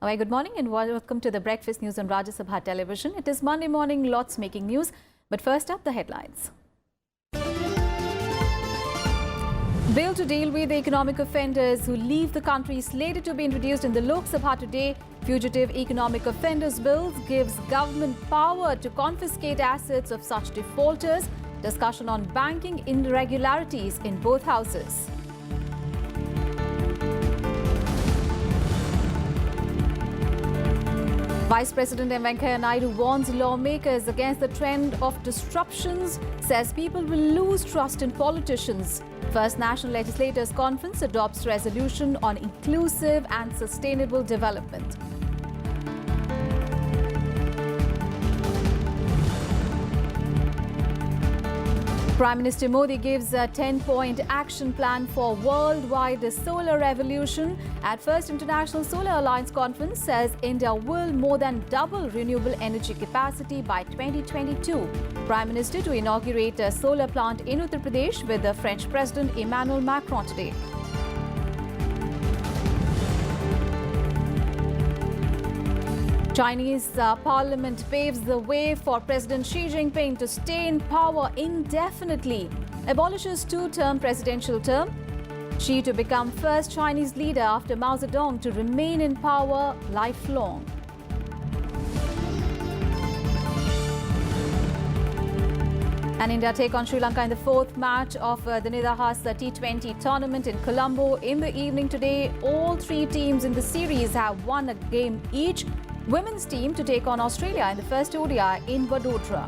Hi, good morning and welcome to the Breakfast News on Rajya Sabha television. It is Monday morning, lots making news. But first up, the headlines. Bill to deal with economic offenders who leave the country slated to be introduced in the Lok Sabha today. Fugitive Economic Offenders Bill gives government power to confiscate assets of such defaulters. Discussion on banking irregularities in both houses. Vice President Venkaiah Naidu warns lawmakers against the trend of disruptions, says people will lose trust in politicians. First National Legislators Conference adopts resolution on inclusive and sustainable development. Prime Minister Modi gives a 10-point action plan for worldwide solar revolution. At First International Solar Alliance Conference says India will more than double renewable energy capacity by 2022. Prime Minister to inaugurate a solar plant in Uttar Pradesh with the French President Emmanuel Macron today. Chinese parliament paves the way for President Xi Jinping to stay in power indefinitely. Abolishes two-term presidential term. Xi to become first Chinese leader after Mao Zedong to remain in power lifelong. And India take on Sri Lanka in the fourth match of the Nidahas T20 tournament in Colombo in the evening today. All three teams in the series have won a game each. Women's team to take on Australia in the first ODI in Vadodara.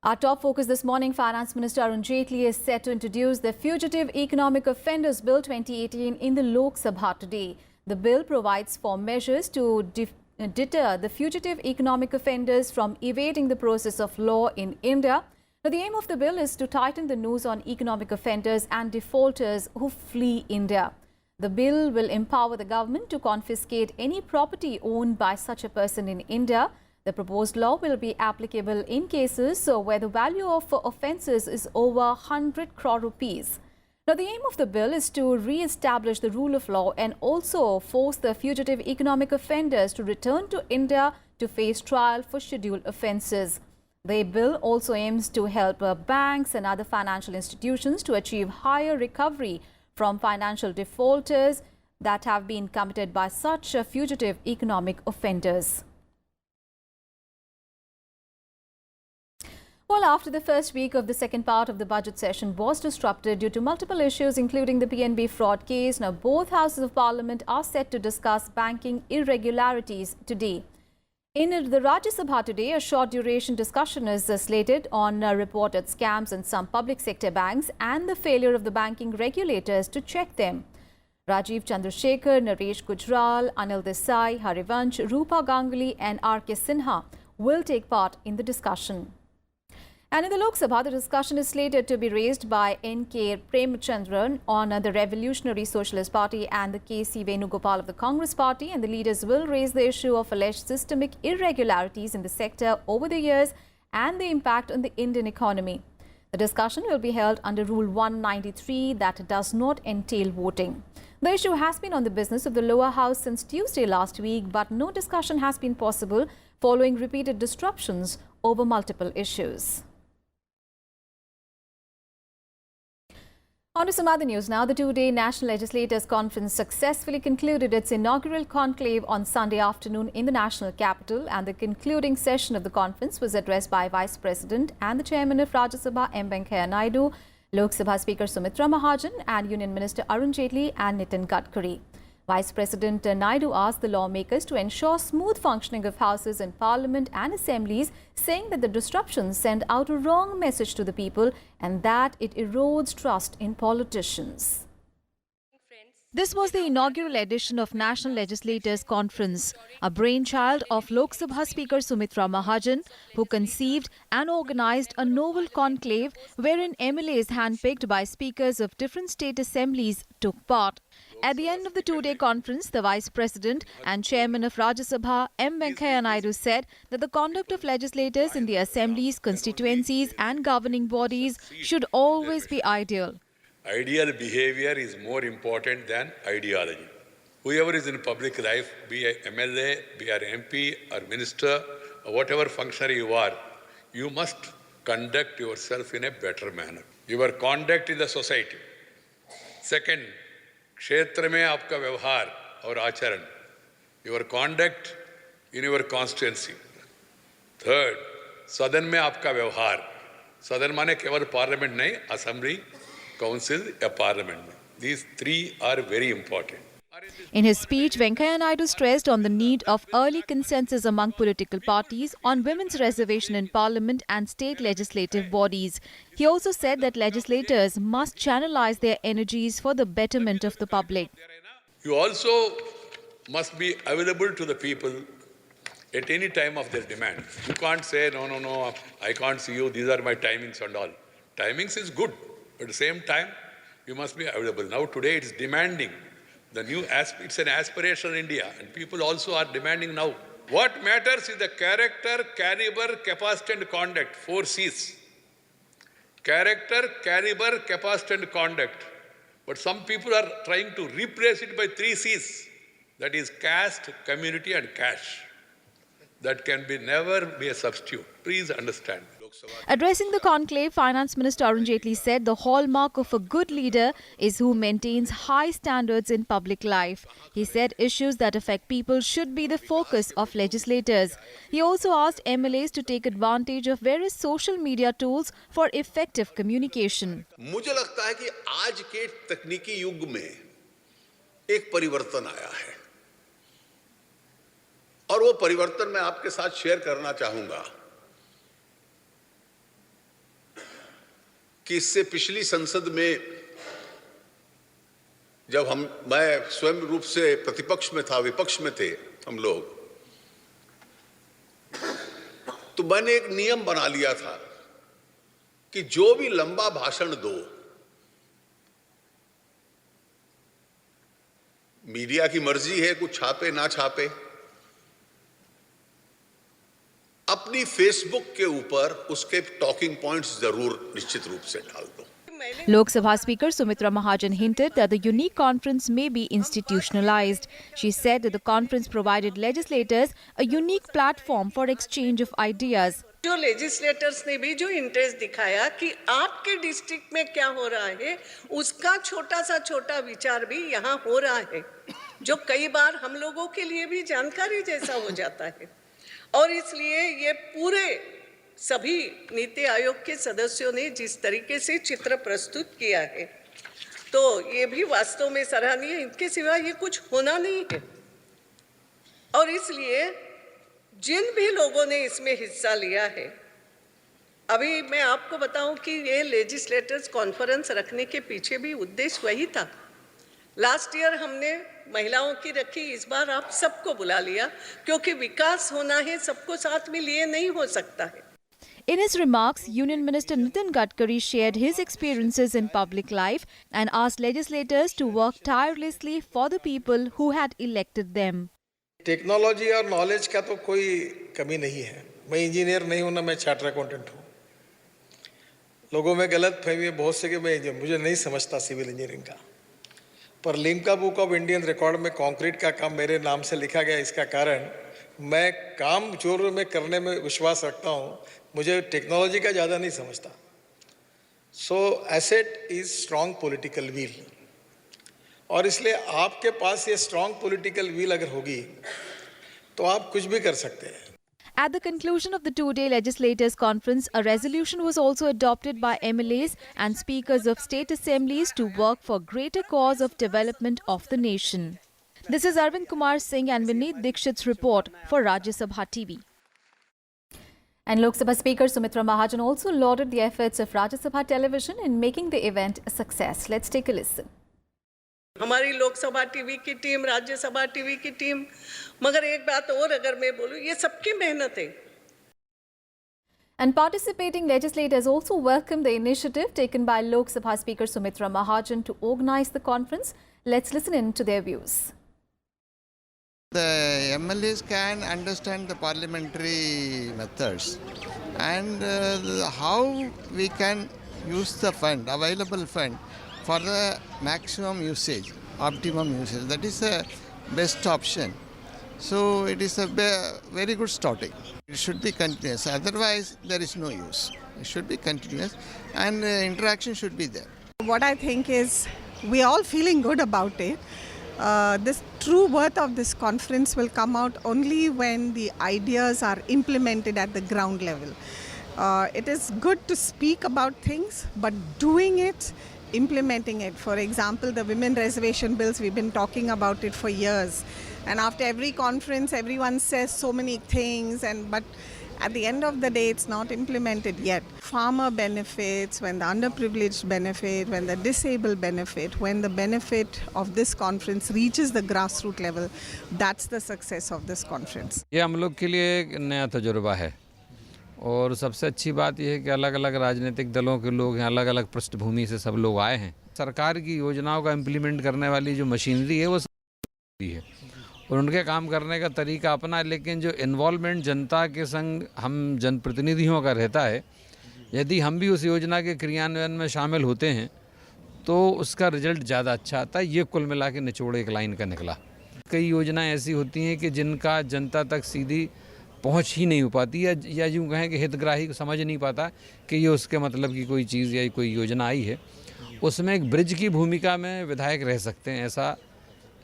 Our top focus this morning, Finance Minister Arun Jaitley is set to introduce the Fugitive Economic Offenders Bill 2018 in the Lok Sabha today. The bill provides for measures to deter the fugitive economic offenders from evading the process of law in India. Now, the aim of the bill is to tighten the noose on economic offenders and defaulters who flee India. The bill will empower the government to confiscate any property owned by such a person in India. The proposed law will be applicable in cases where the value of offences is over 100 crore rupees. Now, the aim of the bill is to re-establish the rule of law and also force the fugitive economic offenders to return to India to face trial for scheduled offences. The bill also aims to help banks and other financial institutions to achieve higher recovery from financial defaulters that have been committed by such fugitive economic offenders. Well, after the first week of the second part of the budget session was disrupted due to multiple issues, including the PNB fraud case, now both houses of parliament are set to discuss banking irregularities today. In the Rajya Sabha today, a short duration discussion is slated on reported scams in some public sector banks and the failure of the banking regulators to check them. Rajiv Chandrasekhar, Naresh Gujral, Anil Desai, Harivansh, Rupa Ganguly and R.K. Sinha will take part in the discussion. And in the Lok Sabha, the discussion is slated to be raised by N.K. Premchandran on the Revolutionary Socialist Party and the K.C. Venugopal of the Congress Party, and the leaders will raise the issue of alleged systemic irregularities in the sector over the years and the impact on the Indian economy. The discussion will be held under Rule 193 that does not entail voting. The issue has been on the business of the lower house since Tuesday last week, but no discussion has been possible following repeated disruptions over multiple issues. On to some other news now. The two-day National Legislators Conference successfully concluded its inaugural conclave on Sunday afternoon in the national capital, and the concluding session of the conference was addressed by Vice President and the Chairman of Rajya Sabha M. Venkaiah Naidu, Lok Sabha Speaker Sumitra Mahajan and Union Minister Arun Jaitley and Nitin Gadkari. Vice President Naidu asked the lawmakers to ensure smooth functioning of houses in parliament and assemblies, saying that the disruptions send out a wrong message to the people and that it erodes trust in politicians. This was the inaugural edition of National Legislators Conference, a brainchild of Lok Sabha Speaker Sumitra Mahajan, who conceived and organized a novel conclave wherein MLAs handpicked by speakers of different state assemblies took part. At the end of the two-day conference, the Vice President and Chairman of Rajya Sabha, M. Venkaiah Naidu, said that the conduct of legislators in the assemblies, constituencies and governing bodies should always be ideal. Ideal behavior is more important than ideology. Whoever is in public life, be a MLA, be an MP or minister, or whatever functionary you are, you must conduct yourself in a better manner. Your conduct in the society. Second, क्षेत्र में आपका व्यवहार और आचरण. Your conduct in your constituency. Third, सदन में आपका व्यवहार. सदन माने केवल पार्लियामेंट नहीं, असेंबली, काउंसिल या पार्लियामेंट में. These three are very important. In his speech, Venkaiah Naidu stressed on the need of early consensus among political parties on women's reservation in parliament and state legislative bodies. He also said that legislators must channelize their energies for the betterment of the public. You also must be available to the people at any time of their demand. You can't say, no, I can't see you, these are my timings and all. Timings is good, but at the same time, you must be available. Now today it's demanding. It's an aspirational India, and people also are demanding now. What matters is the character, caliber, capacity and conduct, 4 C's. Character, caliber, capacity and conduct. But some people are trying to replace it by 3 C's. That is caste, community and cash. That can never be a substitute. Please understand. Addressing the conclave, Finance Minister Arun Jaitley said the hallmark of a good leader is who maintains high standards in public life. He said issues that affect people should be the focus of legislators. He also asked MLAs to take advantage of various social media tools for effective communication. मुझे लगता है कि आज के तकनीकी युग में एक परिवर्तन आया है और वो परिवर्तन मैं आपके साथ शेयर करना चाहूंगा कि इससे पिछली संसद में जब मैं स्वयं रूप से प्रतिपक्ष में था, विपक्ष में थे हम लोग, तो मैंने एक नियम बना लिया था कि जो भी लंबा भाषण दो, मीडिया की मर्जी है कुछ छापे ना छापे, अपनी फेसबुक के ऊपर उसके टॉकिंग पॉइंट्स जरूर निश्चित रूप से डाल दो. Lok Sabha Speaker Sumitra Mahajan hinted that the unique conference may be institutionalized. She said that the conference provided legislators a unique platform for exchange of ideas. जो लेजिस्लेटर्स ने भी जो इंटरेस्ट दिखाया कि आपके डिस्ट्रिक्ट में क्या हो रहा है, उसका छोटा विचार भी यहाँ हो रहा है, जो कई बार हम लोगों के लिए भी जानकारी जैसा हो जाता है. और इसलिए ये पूरे सभी नीति आयोग के सदस्यों ने जिस तरीके से चित्र प्रस्तुत किया है, तो ये भी वास्तव में सराहनीय है. इनके सिवा ये कुछ होना नहीं है. और इसलिए जिन भी लोगों ने इसमें हिस्सा लिया है, अभी मैं आपको बताऊं कि ये लेजिस्लेटर्स कॉन्फ्रेंस रखने के पीछे भी उद्देश्य वही था. लास्ट ईयर हमने महिलाओं की रखी, इस बार आप सबको बुला लिया क्योंकि विकास होना है, सबको साथ में लिए नहीं हो सकता है. In his remarks, Union Minister Nitin Gadkari shared his experiences in public life and asked legislators to work tirelessly for the people who had elected them. Technology और नॉलेज का तो कोई कमी नहीं है. मैं इंजीनियर नहीं हूं ना मैं चार्टर अकाउंटेंट हूं. लोगों में गलत फहमी है बहुत से कि मुझे नहीं समझता सिविल इंजीनियरिंग का, पर Limca book of Indian record में कंक्रीट का काम मेरे नाम से लिखा गया. इसका कारण मैं काम जोर में करने में विश्वास रखता हूं, मुझे टेक्नोलॉजी का ज़्यादा नहीं समझता. So asset is strong political will, और इसलिए आपके पास ये स्ट्रॉन्ग पॉलिटिकल विल अगर होगी तो आप कुछ भी कर सकते हैं. At the conclusion of the two-day legislators' conference, a resolution was also adopted by MLAs and speakers of state assemblies to work for greater cause of development of the nation. This is Arvind Kumar Singh and Vineet Dikshit's report for Rajya Sabha TV. And Lok Sabha Speaker Sumitra Mahajan also lauded the efforts of Rajya Sabha television in making the event a success. Let's take a listen. हमारी Lok Sabha TV की team, Rajya Sabha TV की team, मगर एक बात और अगर मैं बोलूं, ये सबकी मेहनत है. And participating legislators also welcomed the initiative taken by Lok Sabha Speaker Sumitra Mahajan to organize the conference. Let's listen in to their views. The MLAs can understand the parliamentary methods and how we can use the fund, available fund, for the maximum usage, optimum usage. That is the best option. So it is a very good starting. It should be continuous. Otherwise, there is no use. It should be continuous, and interaction should be there. What I think is we are all feeling good about it. This true worth of this conference will come out only when the ideas are implemented at the ground level. It is good to speak about things, but doing it, implementing it. For example, the women reservation bills, we've been talking about it for years. And after every conference, everyone says so many things, but at the end of the day, it's not implemented yet. Farmer benefits, when the underprivileged benefit, when the disabled benefit, when the benefit of this conference reaches the grassroots level, that's the success of this conference. ये हम लोग के लिए एक नया तजुर्बा है और सबसे अच्छी बात यह है कि अलग अलग राजनीतिक दलों के लोग हैं, अलग अलग पृष्ठभूमि से सब लोग आए हैं। सरकार की योजनाओं का इम्प्लीमेंट करने वाली जो मशीनरी है वो है और उनके काम करने का तरीका अपना है, लेकिन जो इन्वॉल्वमेंट जनता के संग हम जनप्रतिनिधियों का रहता है, यदि हम भी उस योजना के क्रियान्वयन में शामिल होते हैं तो उसका रिजल्ट ज़्यादा अच्छा आता है। ये कुल मिला के निचोड़ एक लाइन का निकला। कई योजनाएं ऐसी होती हैं कि जिनका जनता तक सीधी पहुंच ही नहीं हो पाती या यूँ कहें कि हितग्राही को समझ नहीं पाता कि ये उसके मतलब की कोई चीज़ या कोई योजना आई है। उसमें एक ब्रिज की भूमिका में विधायक रह सकते हैं, ऐसा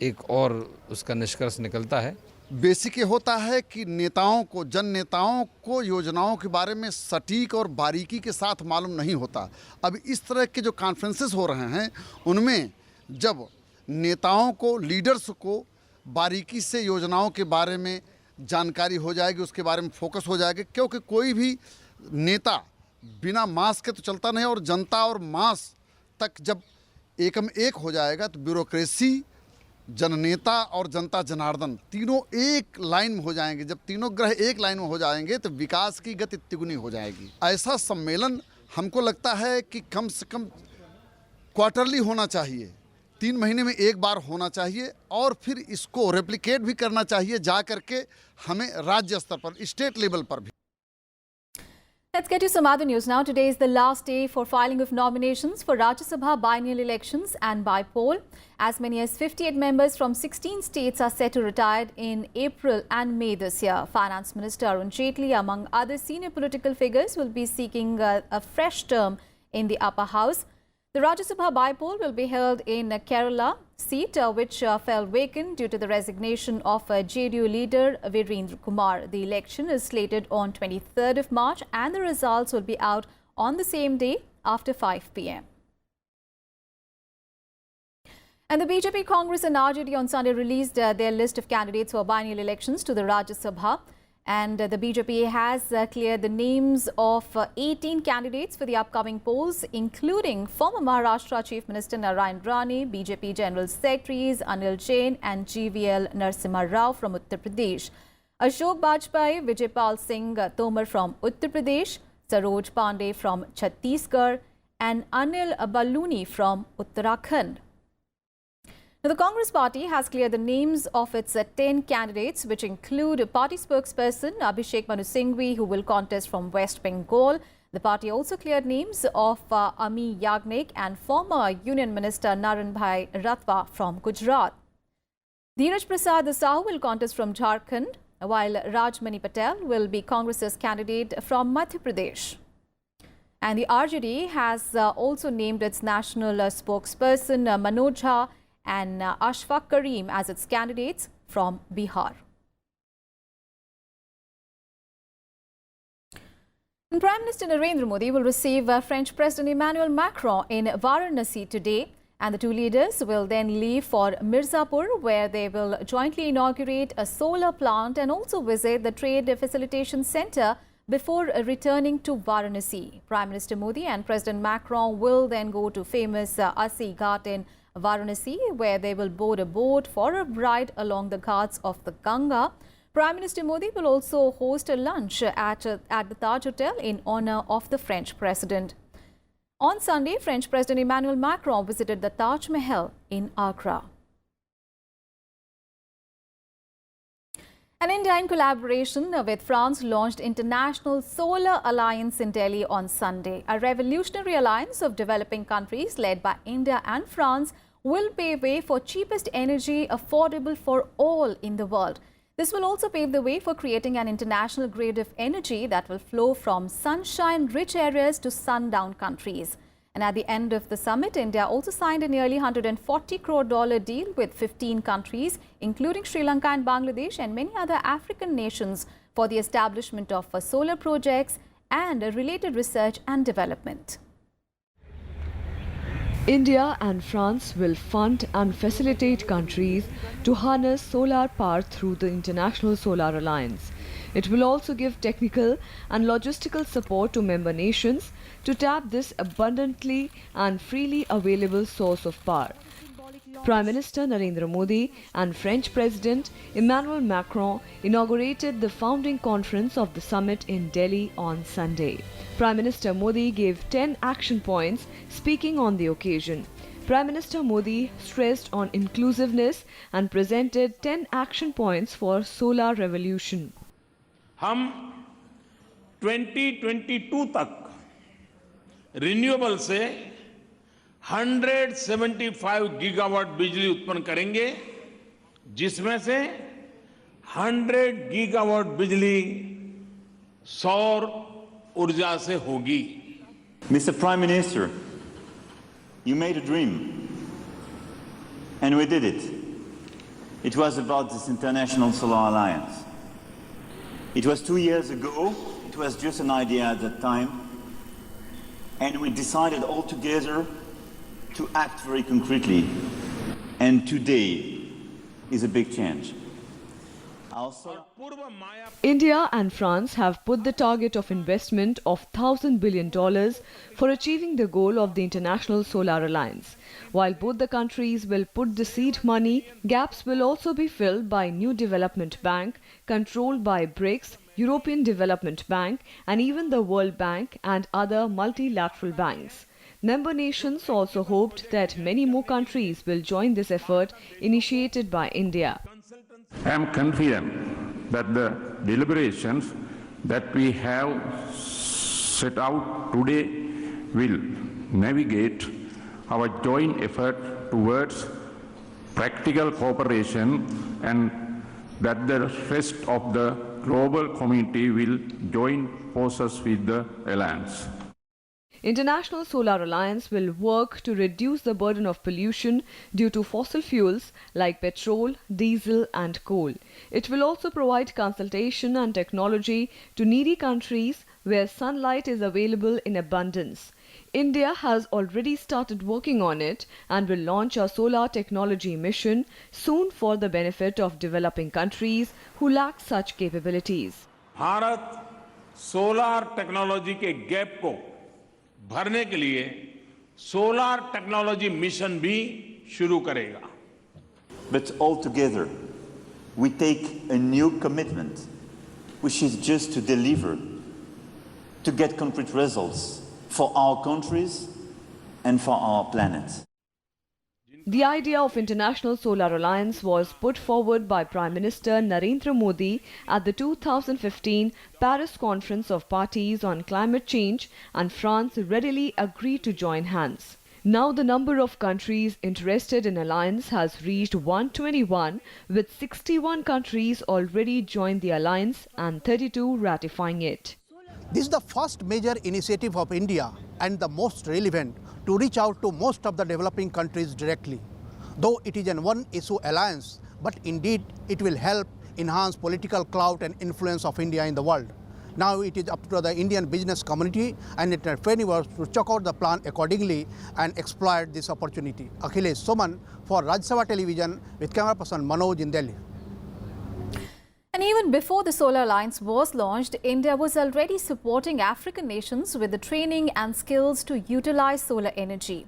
एक और उसका निष्कर्ष निकलता है। बेसिक ये होता है कि नेताओं को, जन नेताओं को योजनाओं के बारे में सटीक और बारीकी के साथ मालूम नहीं होता। अब इस तरह के जो कॉन्फ्रेंसेस हो रहे हैं उनमें जब नेताओं को, लीडर्स को बारीकी से योजनाओं के बारे में जानकारी हो जाएगी, उसके बारे में फोकस हो जाएगा, क्योंकि कोई भी नेता बिना मास के तो चलता नहीं, और जनता और मास तक जब एकम एक हो जाएगा तो ब्यूरोक्रेसी, जननेता और जनता जनार्दन तीनों एक लाइन में हो जाएंगे। जब तीनों ग्रह एक लाइन में हो जाएंगे तो विकास की गति तिगुनी हो जाएगी। ऐसा सम्मेलन हमको लगता है कि कम से कम क्वार्टरली होना चाहिए, 3 महीने में एक बार होना चाहिए, और फिर इसको रेप्लिकेट भी करना चाहिए जा करके हमें राज्य स्तर पर, स्टेट लेवल पर भी। Let's get to some other news now. Today is the last day for filing of nominations for Rajya Sabha biennial elections and by poll. As many as 58 members from 16 states are set to retire in April and May this year. Finance Minister Arun Jaitley, among other senior political figures, will be seeking a fresh term in the upper house. The Rajya Sabha by-poll will be held in Kerala seat, which fell vacant due to the resignation of JDU leader Virendra Kumar. The election is slated on 23rd of March and the results will be out on the same day after 5 p.m. And the BJP, Congress and RJD on Sunday released their list of candidates for biennial elections to the Rajya Sabha. And the BJP has cleared the names of 18 candidates for the upcoming polls, including former Maharashtra Chief Minister Narayan Rane, BJP General Secretaries Anil Jain and GVL Narasimha Rao from Uttar Pradesh, Ashok Bajpai, Vijaypal Singh Tomar from Uttar Pradesh, Saroj Pandey from Chhattisgarh and Anil Baluni from Uttarakhand. Now, the Congress party has cleared the names of its 10 candidates, which include party spokesperson Abhishek Manu Singhvi, who will contest from West Bengal. The party also cleared names of Ami Yagnik and former Union Minister Naranbhai Ratwa from Gujarat. Dheeraj Prasad Sahu will contest from Jharkhand, while Rajmani Patel will be Congress's candidate from Madhya Pradesh. And the RJD has also named its national spokesperson Manoj Jha and Ashfaq Karim as its candidates from Bihar. And Prime Minister Narendra Modi will receive French President Emmanuel Macron in Varanasi today, and the two leaders will then leave for Mirzapur, where they will jointly inaugurate a solar plant and also visit the Trade Facilitation Centre before returning to Varanasi. Prime Minister Modi and President Macron will then go to famous Asi Ghat in Varanasi, where they will board a boat for a ride along the ghats of the Ganga. Prime Minister Modi will also host a lunch at the Taj Hotel in honor of the French President. On Sunday, French President Emmanuel Macron visited the Taj Mahal in Agra. And India, in collaboration with France, launched International Solar Alliance in Delhi on Sunday. A revolutionary alliance of developing countries led by India and France will pave way for cheapest energy affordable for all in the world. This will also pave the way for creating an international grid of energy that will flow from sunshine-rich areas to sundown countries. And at the end of the summit, India also signed a nearly $140 crore deal with 15 countries, including Sri Lanka and Bangladesh and many other African nations, for the establishment of solar projects and related research and development. India and France will fund and facilitate countries to harness solar power through the International Solar Alliance. It will also give technical and logistical support to member nations to tap this abundantly and freely available source of power. Prime Minister Narendra Modi and French President Emmanuel Macron inaugurated the founding conference of the summit in Delhi on Sunday. Prime Minister Modi gave 10 action points speaking on the occasion. Prime Minister Modi stressed on inclusiveness and presented 10 action points for solar revolution. हम 2022 तक renewable से 175 gigawatt बिजली उत्पन्न करेंगे, जिसमें से 100 gigawatt बिजली सौर ऊर्जा से होगी. Mr. Prime Minister, you made a dream, and we did it. It was about this International Solar Alliance. It was 2 years ago, it was just an idea at that time, and we decided all together to act very concretely. And today is a big change. India and France have put the target of investment of $1,000 billion for achieving the goal of the International Solar Alliance. While both the countries will put the seed money, gaps will also be filled by New Development Bank, controlled by BRICS, European Development Bank, and even the World Bank and other multilateral banks. Member nations also hoped that many more countries will join this effort initiated by India. I am confident that the deliberations that we have set out today will navigate our joint effort towards practical cooperation, and that the rest of the global community will join forces with the alliance. International Solar Alliance will work to reduce the burden of pollution due to fossil fuels like petrol, diesel and coal. It will also provide consultation and technology to needy countries where sunlight is available in abundance. India has already started working on it and will launch a solar technology mission soon for the benefit of developing countries who lack such capabilities. Bharat solar technology के gap को भरने के लिए solar technology mission भी शुरू करेगा. But altogether, we take a new commitment, which is just to deliver, to get concrete results for our countries and for our planet. The idea of International Solar Alliance was put forward by Prime Minister Narendra Modi at the 2015 Paris Conference of Parties on Climate Change, and France readily agreed to join hands. Now the number of countries interested in alliance has reached 121, with 61 countries already joined the alliance and 32 ratifying it. This is the first major initiative of India and the most relevant to reach out to most of the developing countries directly. Though it is an one-issue alliance, but indeed it will help enhance political clout and influence of India in the world. Now it is up to the Indian business community and entrepreneurs to check out the plan accordingly and exploit this opportunity. Akhilesh Soman for Rajya Sabha Television with camera person Manoj in Delhi. And even before the Solar Alliance was launched, India was already supporting African nations with the training and skills to utilize solar energy.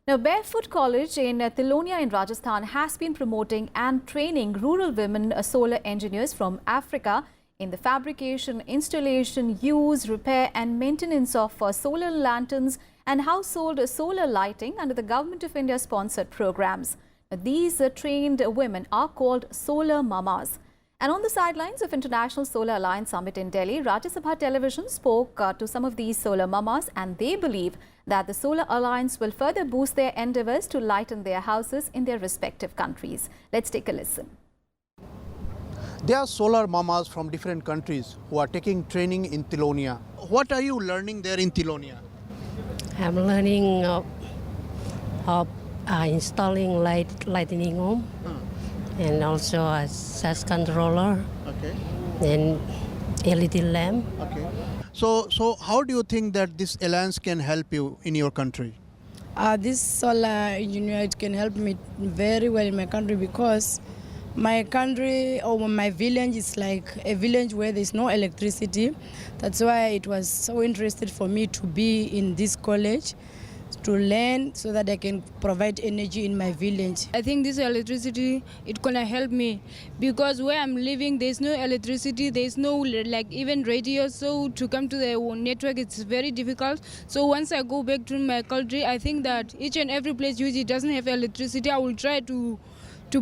Now, Barefoot College in Tilonia in Rajasthan has been promoting and training rural women solar engineers from Africa in the fabrication, installation, use, repair and maintenance of solar lanterns and household solar lighting under the Government of India sponsored programs. These trained women are called solar mamas. And on the sidelines of International Solar Alliance Summit in Delhi, Rajya Sabha television spoke to some of these solar mamas, and they believe that the Solar Alliance will further boost their endeavours to lighten their houses in their respective countries. Let's take a listen. There are solar mamas from different countries who are taking training in Tilonia. What are you learning there in Tilonia? I'm learning installing lightning home and also a SAS controller and LED lamp. Okay. So how do you think that this alliance can help you in your country? This solar engineer, it can help me very well in my country because my country or my village is like a village where there's no electricity. That's why it was so interested for me to be in this college to learn so that I can provide energy in my village. I think this electricity, it's gonna help me because where I'm living, there's no electricity, there's no like even radio, so to come to the network, it's very difficult. So once I go back to my country, I think that each and every place usually doesn't have electricity. I will try to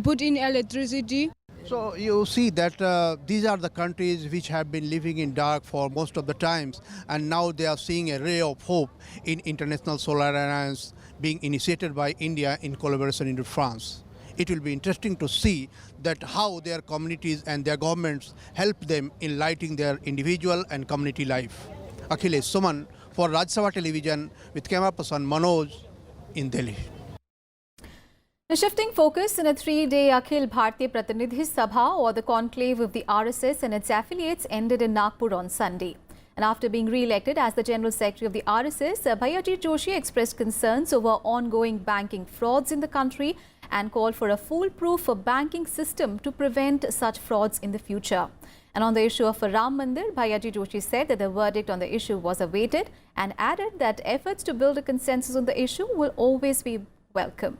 put in electricity. So you see that these are the countries which have been living in dark for most of the times, and now they are seeing a ray of hope in International Solar Alliance being initiated by India in collaboration with France. It will be interesting to see that how their communities and their governments help them in lighting their individual and community life. Akhilesh Suman for Rajya Sabha Television with camera person Manoj in Delhi. Now, shifting focus, in a 3-day Akhil Bharatiya Pratinidhi Sabha or the conclave of the RSS and its affiliates ended in Nagpur on Sunday. And after being re-elected as the General Secretary of the RSS, Bhayaji Joshi expressed concerns over ongoing banking frauds in the country and called for a foolproof banking system to prevent such frauds in the future. And on the issue of Ram Mandir, Bhayaji Joshi said that the verdict on the issue was awaited and added that efforts to build a consensus on the issue will always be welcome.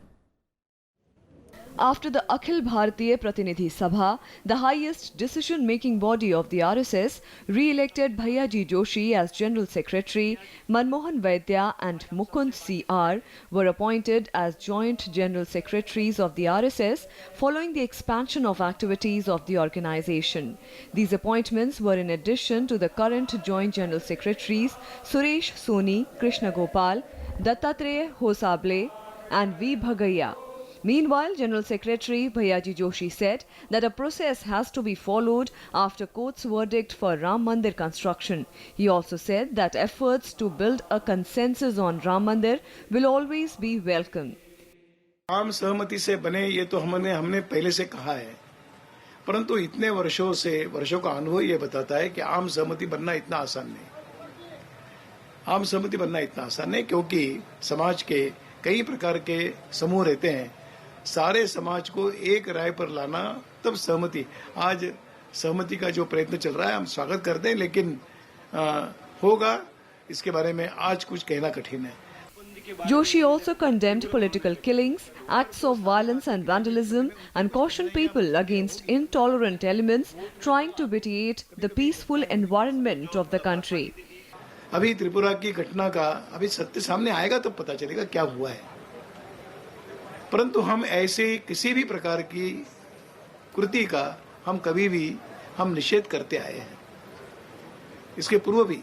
After the Akhil Bharatiya Pratinidhi Sabha, the highest decision-making body of the RSS re-elected Bhayaji Joshi as General Secretary, Manmohan Vaidya and Mukund C.R. were appointed as Joint General Secretaries of the RSS following the expansion of activities of the organization. These appointments were in addition to the current Joint General Secretaries Suresh Soni, Krishna Gopal, Dattatreya Hosable and V. Bhagaiya. Meanwhile, General Secretary Bhayaji Joshi said that a process has to be followed after court's verdict for Ram Mandir construction. He also said that efforts to build a consensus on Ram Mandir will always be welcome. आम सहमति से बने ये तो हमने पहले से कहा है, परंतु इतने वर्षों का अनुभव ये बताता है कि आम सहमति बनना इतना आसान नहीं। आम सहमति बनना इतना आसान नहीं क्योंकि समाज के कई प्रकार के समूह रहते हैं। सारे समाज को एक राय पर लाना तब सहमति। आज सहमति का जो प्रयत्न चल रहा है हम स्वागत करते हैं, लेकिन होगा इसके बारे में आज कुछ कहना कठिन है। Joshi also condemned political killings, acts of violence and vandalism and cautioned people against intolerant elements trying to vitiate the peaceful environment of the country. अभी त्रिपुरा की घटना का अभी सत्य सामने आएगा तो पता चलेगा क्या हुआ है, परंतु हम ऐसे किसी भी प्रकार की कृति का हम कभी भी निषेध करते आए हैं। इसके पूर्व भी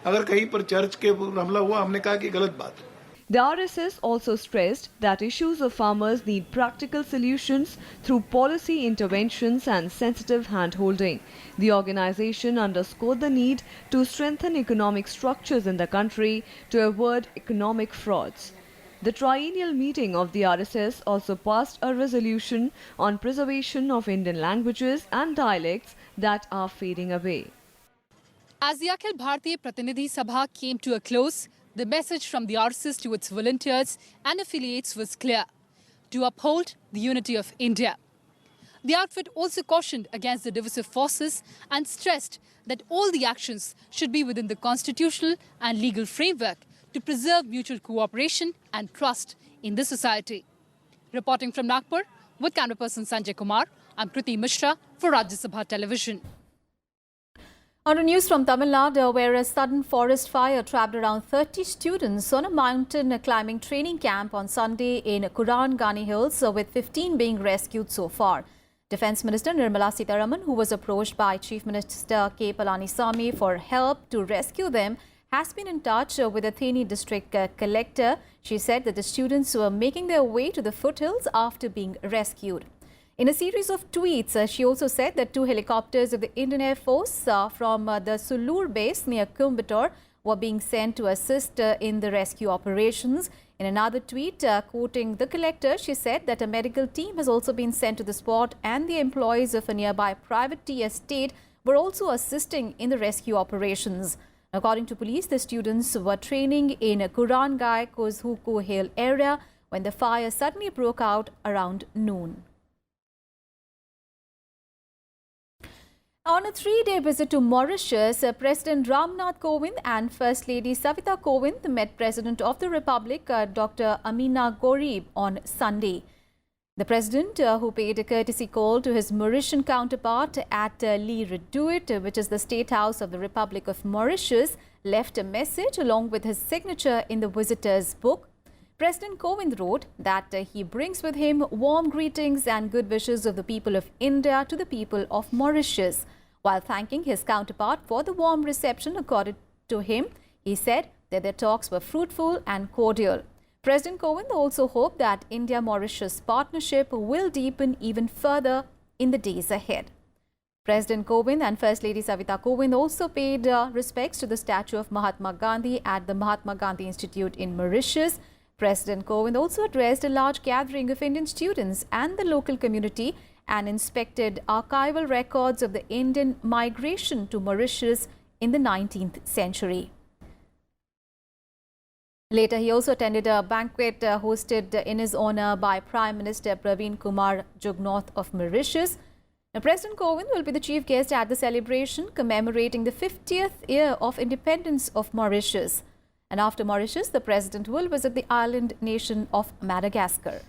अगर कहीं पर चर्च के हमला हुआ हमने कहा कि गलत बात है। The RSS also stressed that issues of farmers need practical solutions through policy interventions and sensitive hand-holding. The organization underscored the need to strengthen economic structures in the country to avoid economic frauds. The triennial meeting of the RSS also passed a resolution on preservation of Indian languages and dialects that are fading away. As the Akhil Bharatiya Pratinidhi Sabha came to a close, the message from the RSS to its volunteers and affiliates was clear: to uphold the unity of India. The outfit also cautioned against the divisive forces and stressed that all the actions should be within the constitutional and legal framework to preserve mutual cooperation and trust in the society. Reporting from Nagpur with camera person Sanjay Kumar, I'm Kriti Mishra for Rajya Sabha Television. On to news from Tamil Nadu, where a sudden forest fire trapped around 30 students on a mountain climbing training camp on Sunday in Kurangani Hills, with 15 being rescued so far. Defence Minister Nirmala Sitharaman, who was approached by Chief Minister K. Palaniswamy for help to rescue them, has been in touch with the Theni district collector. She said that the students were making their way to the foothills after being rescued. In a series of tweets, she also said that 2 helicopters of the Indian Air Force from the Sulur base near Coimbatore were being sent to assist in the rescue operations. In another tweet, quoting the collector, she said that a medical team has also been sent to the spot and the employees of a nearby private tea estate were also assisting in the rescue operations. According to police, the students were training in Kurangai Kozhuku Hill area when the fire suddenly broke out around noon. On a 3-day visit to Mauritius, President Ramnath Kovind and First Lady Savita Kovind met President of the Republic, Dr. Amina Gorib, on Sunday. The President, who paid a courtesy call to his Mauritian counterpart at Le Reduit, which is the State House of the Republic of Mauritius, left a message along with his signature in the visitor's book. President Kovind wrote that he brings with him warm greetings and good wishes of the people of India to the people of Mauritius. While thanking his counterpart for the warm reception accorded to him, he said that their talks were fruitful and cordial. President Kovind also hoped that India-Mauritius partnership will deepen even further in the days ahead. President Kovind and First Lady Savita Kovind also paid respects to the statue of Mahatma Gandhi at the Mahatma Gandhi Institute in Mauritius. President Kovind also addressed a large gathering of Indian students and the local community and inspected archival records of the Indian migration to Mauritius in the 19th century. Later, he also attended a banquet hosted in his honor by Prime Minister Praveen Kumar Jugnauth of Mauritius. Now, President Kovind will be the chief guest at the celebration commemorating the 50th year of independence of Mauritius. And after Mauritius, the President will visit the island nation of Madagascar.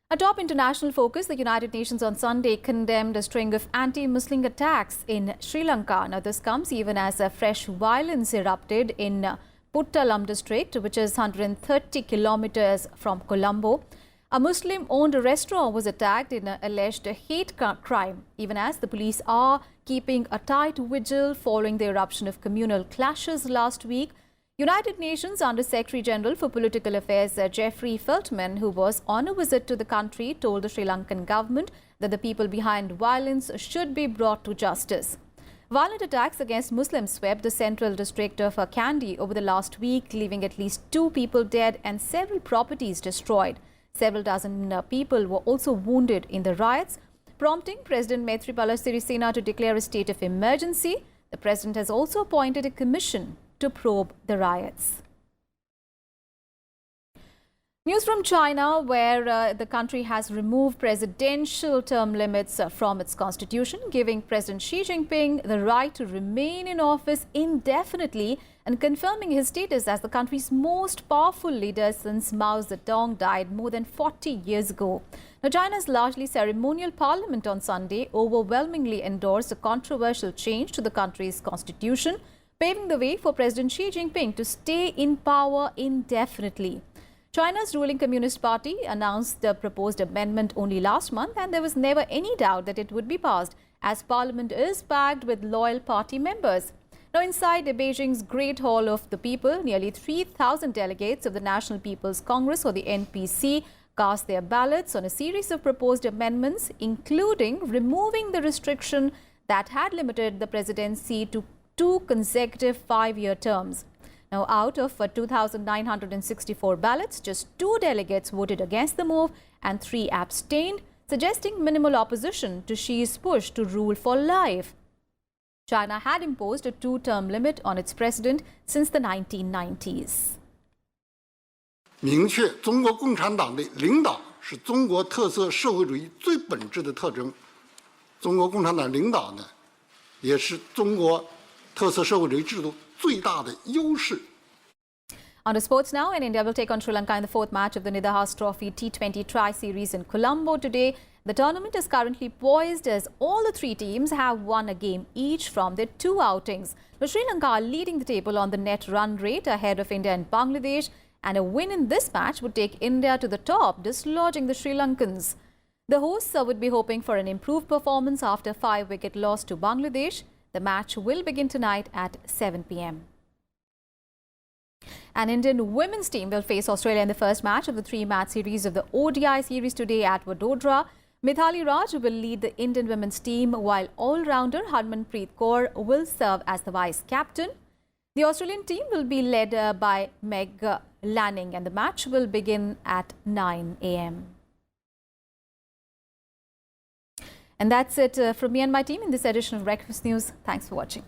Atop international focus, the United Nations on Sunday condemned a string of anti-Muslim attacks in Sri Lanka. Now, this comes even as a fresh violence erupted in Puttalam district, which is 130 kilometers from Colombo. A Muslim-owned restaurant was attacked in an alleged hate crime, even as the police are keeping a tight vigil following the eruption of communal clashes last week. United Nations Under-Secretary General for Political Affairs Jeffrey Feltman, who was on a visit to the country, told the Sri Lankan government that the people behind violence should be brought to justice. Violent attacks against Muslims swept the central district of Kandy over the last week, leaving at least 2 people dead and several properties destroyed. Several dozen people were also wounded in the riots, prompting President Maithripala Sirisena to declare a state of emergency. The president has also appointed a commission to probe the riots. News from China, where the country has removed presidential term limits from its constitution, giving President Xi Jinping the right to remain in office indefinitely and confirming his status as the country's most powerful leader since Mao Zedong died more than 40 years ago. Now, China's largely ceremonial parliament on Sunday overwhelmingly endorsed a controversial change to the country's constitution, paving the way for President Xi Jinping to stay in power indefinitely. China's ruling Communist Party announced the proposed amendment only last month, and there was never any doubt that it would be passed, as parliament is packed with loyal party members. Now, inside Beijing's Great Hall of the People, nearly 3,000 delegates of the National People's Congress, or the NPC, cast their ballots on a series of proposed amendments, including removing the restriction that had limited the presidency to 2 consecutive 5-year terms. Now, out of 2,964 ballots, just 2 delegates voted against the move and 3 abstained, suggesting minimal opposition to Xi's push to rule for life. China had imposed a 2-term limit on its president since the 1990s. 明确中国共产党的领导是中国特色社会主义最本质的特征。中国共产党领导呢，也是中国特色社会主义制度最大的优势。 On to sports now, and India will take on Sri Lanka in the 4th match of the Nidahas Trophy T20 Tri-Series in Colombo today. The tournament is currently poised as all the 3 teams have won a game each from their 2 outings. Now, Sri Lanka are leading the table on the net run rate ahead of India and Bangladesh, and a win in this match would take India to the top, dislodging the Sri Lankans. The hosts would be hoping for an improved performance after 5-wicket loss to Bangladesh. The match will begin tonight at 7 p.m. An Indian women's team will face Australia in the first match of the 3-match series of the ODI series today at Vadodara. Mithali Raj will lead the Indian women's team, while all-rounder Harmanpreet Kaur will serve as the vice-captain. The Australian team will be led by Meg Lanning, and the match will begin at 9 a.m. And that's it from me and my team in this edition of Breakfast News. Thanks for watching.